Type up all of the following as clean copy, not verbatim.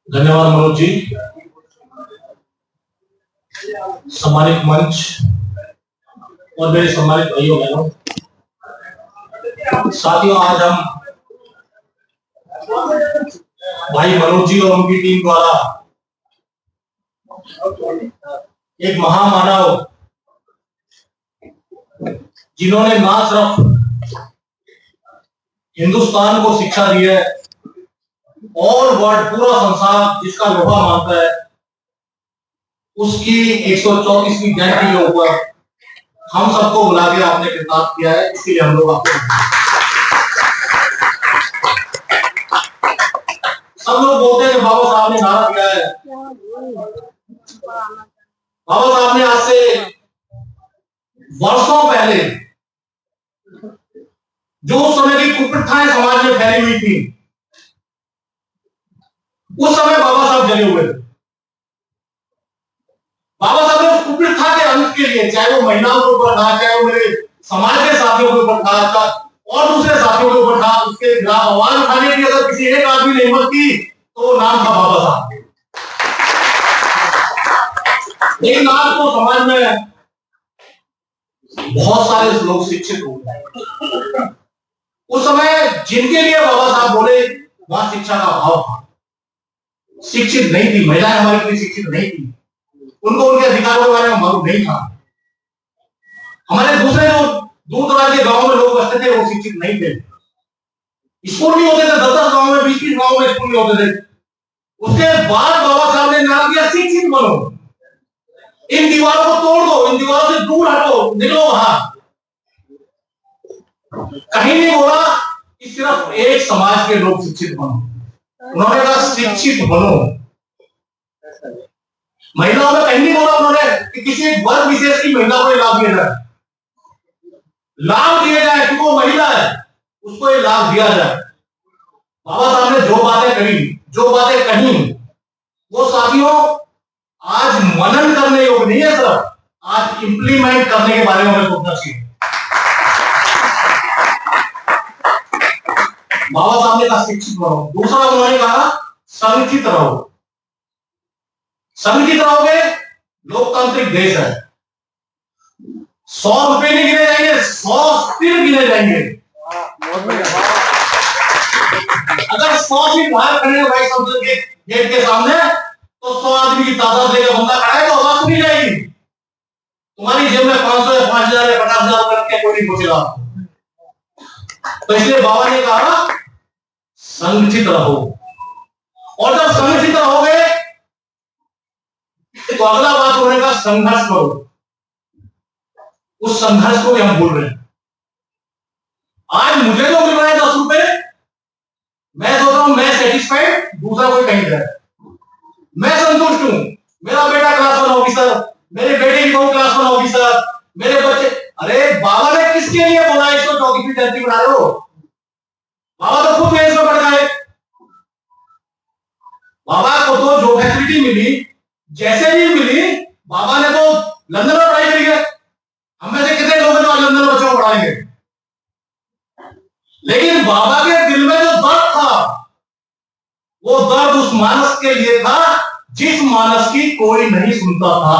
धन्यवाद मनोज जी। सम्मानित मंच और मेरे सम्मानित भाइयों बहनों, साथियों, आज हम भाई मनोज जी और उनकी टीम द्वारा एक महामानव जिन्होंने ना सिर्फ हिंदुस्तान को शिक्षा दी है और वर्ल्ड पूरा संसार जिसका लोहा मानता है, उसकी 134वीं जयंती के ऊपर हम सबको बुला के आपने खिताब किया है। इसलिए हम लोग आपको सब लोग बोलते हैं कि बाबा साहब ने नारा दिया है। बाबा साहब ने आज से वर्षों पहले जो उस समय की कुप्रथाएं समाज में फैली हुई थी, उस समय बाबा साहब जगे हुए थे। बाबा साहब ने उस कुप्रथा के अंत के लिए, चाहे वो महिलाओं के ऊपर था, चाहे वो मेरे समाज के साथियों के ऊपर था और दूसरे साथियों के ऊपर था, उसके खिलाफ आवाज उठाने की अगर किसी एक आदमी ने हिम्मत की तो वो नाम था बाबा साहब। लेकिन आज तो समाज में बहुत सारे लोग शिक्षित हो गए। उस समय जिनके लिए बाबा साहब बोले, वहां शिक्षा का अभाव था, शिक्षित नहीं थी, महिलाएं हमारी लिए शिक्षित नहीं थी, उनको उनके अधिकारों के बारे में मालूम नहीं था। हमारे दूसरे जो दूर दराज के गांवों में लोग बसते थे वो शिक्षित नहीं थे, स्कूल नहीं होते थे, 10-10 गांव में 20-20 गांव में स्कूल नहीं होते थे। उसके बाद बाबा साहब ने नारा दिया शिक्षित बनो, इन दीवारों को तोड़ दो, इन दीवारों से दूर हटो, निकलो बाहर। कहीं नहीं बोला कि सिर्फ एक समाज के लोग शिक्षित बनो, उन्होंने कहा शिक्षित बनो। महिलाओं में कहीं नहीं बोला उन्होंने कि किसी एक वर्ग विशेष की महिला को लाभ दिया जाए, लाभ दिया जाए क्योंकि वो महिला है, उसको ये लाभ दिया जाए। बाबा साहब ने जो बातें करी, जो बातें कही, वो साथियों आज मनन करने योग्य नहीं है, सर, आज इंप्लीमेंट करने के बारे में हमें सोचना चाहिए। बाबा साहब ने कहा शिक्षित बनो। दूसरा उन्होंने कहा संगठित रहो। संगठित रहोगे, लोकतांत्रिक देश है, 100 रुपए नहीं गिने जाएंगे, 100 सिर गिने जाएंगे। अगर 100 सीट बाहर खड़े हो भाई संसद के गेट के सामने, तो 100 आदमी की तादाद लेकर बंदा खड़ा है तो आवाज सुनी जाएगी। तुम्हारी जेब में 500 या 5000 या 50,000 करके कोई नहीं पूछेगा। तो इसलिए बाबा ने कहा संगठित रहो, और जब संगठित रहोगे तो अगला बात होने का संघर्ष करो। उस संघर्ष को भी हम भूल रहे हैं। आज मुझे जो मिल रहा है 10 रुपए, मैं सोच रहा हूं मैं सेटिस्फाइड, दूसरा कोई कहीं जाए, मैं संतुष्ट हूं, मेरा बेटा क्लास 1 ऑफिसर, मेरे बेटे की बहू क्लास 1 ऑफिसर, मेरे बच्चे। अरे बाबा ने किसके लिए बोला 134वीं जयंती बना रहे हो? बाबा तो खुद में पड़ गए। बाबा को तो जो फैसिलिटी मिली, जैसे भी मिली, बाबा ने तो लंदन में पढ़ाई करी है। हम में से कितने लोग हैं जो लंदन में बच्चों को पढ़ाएंगे? लेकिन बाबा के दिल में जो दर्द था, वो दर्द उस मानस के लिए था जिस मानस की कोई नहीं सुनता था।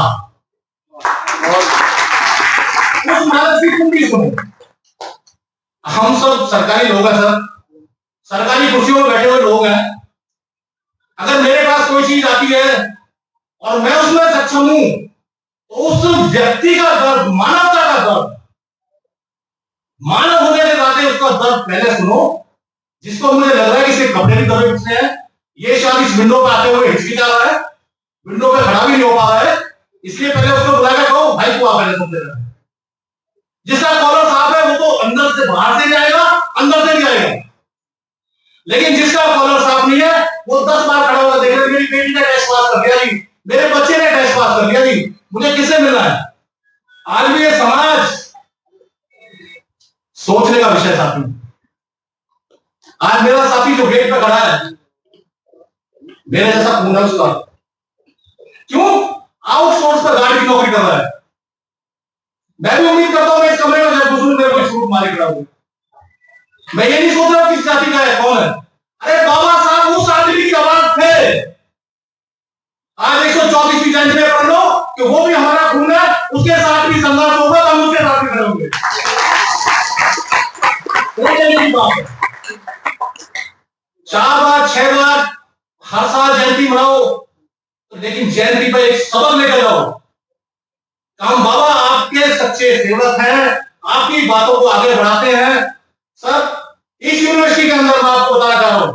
उस मानस की तुम भी सुनो। हम सब सरकारी लोग हैं सर, सरकारी कुर्सियों पर बैठे हुए लोग हैं। अगर मेरे पास कोई चीज आती है और मैं उसमें सक्षम हूं, तो उस व्यक्ति का दर्द, मानवता का दर्द, मानव होने के नाते उसका दर्द पहले सुनो। जिसको मुझे लग रहा है कि सिर्फ कपड़े की तरह पूछने हैं, ये शायद इस विंडो पे आते हुए हिचकिचा रहा है, विंडो पे खड़ा भी नहीं हो पा रहा है, इसलिए पहले उसको बुलाकर कहो भाई तू आ पहले तुम दे। जिसका कॉलर साफ है वो तो अंदर से बाहर से जाएगा, अंदर से भी आएगा। लेकिन जिसका कॉलर साफ नहीं है वो 10 बार खड़ा होगा, देख रहे मेरी बेटी ने टेस्ट पास कर दिया जी, मेरे बच्चे ने टेस्ट पास कर दिया जी, मुझे किससे मिलना है? आज भी ये समाज सोचने का विषय साथी। आज मेरा साथी जो गेट पे खड़ा है, मेरे जैसा पूरा उसका, क्यों आउटसोर्स पर गाड़ी की नौकरी कर रहा है। मैं भी उम्मीद करता हूं मैं इस कमरे में जब घुसूं मेरे को छूट मारे खड़ा हूं। मैं ये नहीं सोच रहा हूं कि जाति का है, कौन है? अरे बाबा साहब उस आदमी की औलाद थे। आज 134वीं जयंती में पढ़ लो कि वो भी हमारा खून है, उसके साथ भी संघर्ष होगा तो हम उसके साथ भी खड़े होंगे। बात है 4 बार 6 बार हर साल जयंती मनाओ, लेकिन जयंती पर एक सबक लेकर जाओ। हम बाबा आपके सच्चे सेवक हैं, आपकी बातों को आगे बढ़ाते हैं। सर इस यूनिवर्सिटी के अंदर मैं आपको बताना चाह रहा हूं,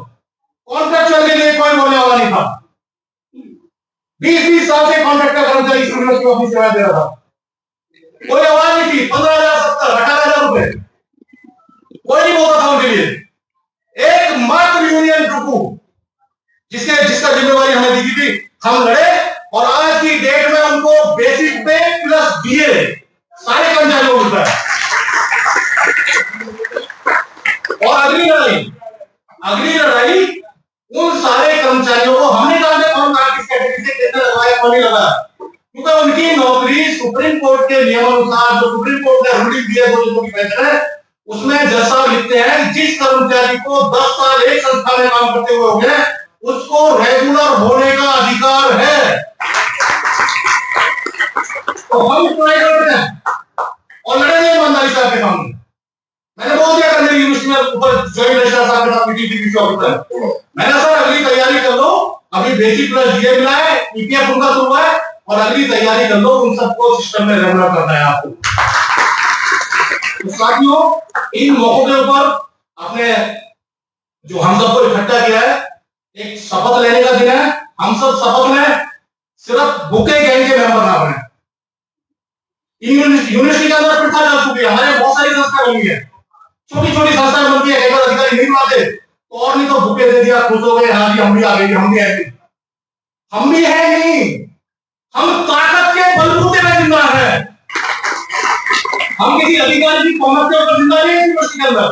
कॉन्ट्रैक्चुअल के लिए कोई बोलने वाला नहीं था। 20-20 साल से कॉन्ट्रैक्ट का कर्मचारी इस यूनिवर्सिटी ऑफिस सेवा दे रहा था, कोई आवाज नहीं थी। 15,070 18,000 रुपए, कोई नहीं बोलता था उनके लिए। एकमात्र यूनियन टुकू जिसका जिम्मेवारी हमें दी थी, हम लड़े और आज की डेट में उनको बेसिक पे प्लस डीए सारे कर्मचारियों को मिलता है। और अगली लड़ाई उन सारे कर्मचारियों को हमने जाने कौन किस कैटेगरी से कितने लगाया कौन नहीं लगाया, क्योंकि उनकी नौकरी सुप्रीम कोर्ट के नियमानुसार जो सुप्रीम कोर्ट ने रूलिंग दिया की बेहतर है, उसमें जज साहब लिखते हैं जिस कर्मचारी को 10 साल एक संस्था में काम करते हुए हो गए उसको रेगुलर होने का अधिकार है। तो हम ट्राई करते हैं और लड़ेंगे ईमानदारी साहब के सामने। मैंने बोल दिया मेरी यूनिवर्सिटी में ऊपर जॉइंट रजिस्ट्रार साहब के साथ मीटिंग थी किसी ऑफिसर, मैंने सर अगली तैयारी कर लो, अभी बेसिक प्लस डीए मिला है, ईपीएफ उनका शुरू है और अगली तैयारी कर लो, उन सबको सिस्टम में रेगुलर करना है आपको। तो साथियों इन मौकों के ऊपर अपने जो हम सबको इकट्ठा किया है, एक शपथ लेने का दिन है। हम सब शपथ में सिर्फ बुके गैंग के मेंबर ना बने। यूनिवर्सिटी के अंदर प्रथा चल चुकी है, हमारे बहुत सारी संस्था बनी है, छोटी छोटी संस्थाएं बनती है, केवल अधिकारी नहीं पाते तो और नहीं तो बुके दे दिया, खुश हो गए, हाँ जी हम भी आ गए, हम भी आए। हम भी है नहीं, हम ताकत के बलबूते में जिंदा है। हम किसी अधिकारी की कॉमर्स के ऊपर जिंदा नहीं है यूनिवर्सिटी के अंदर।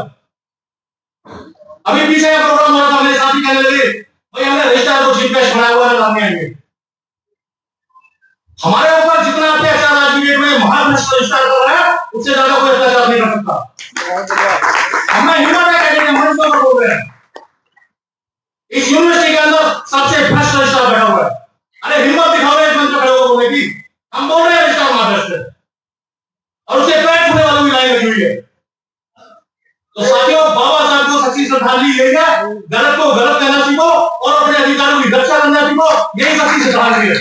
अभी पीछे का प्रोग्राम हुआ था, मेरे साथी कहने लगे भाई हमने रजिस्ट्रार को चीफ गेस्ट बनाया हुआ है, लाने आएंगे। हमारे ऊपर जितना अत्याचार आज की डेट में महाभ्रष्ट रजिस्ट्रार कर रहा है उससे ज्यादा कोई अत्याचार नहीं कर सकता। हमें हिम्मत है कहने के मनुष्यों पर बोल रहे हैं। इस यूनिवर्सिटी के अंदर सबसे भ्रष्ट रजिस्ट्रार बैठा हुआ है। अरे हिम्मत दिखाओ एक मंच खड़े होकर बोलने की, हम बोल रहे हैं रजिस्ट्रार महाभ्रष्ट है और उससे पैर छूने वालों की लाइन लगी हुई है। तो साथियों बाबा साहब को सच्ची श्रद्धांजलि यही है, गलत को गलत कहना सीखो और अपने अधिकारों की रक्षा करना सीखो, यही सच्ची श्रद्धांजलि है।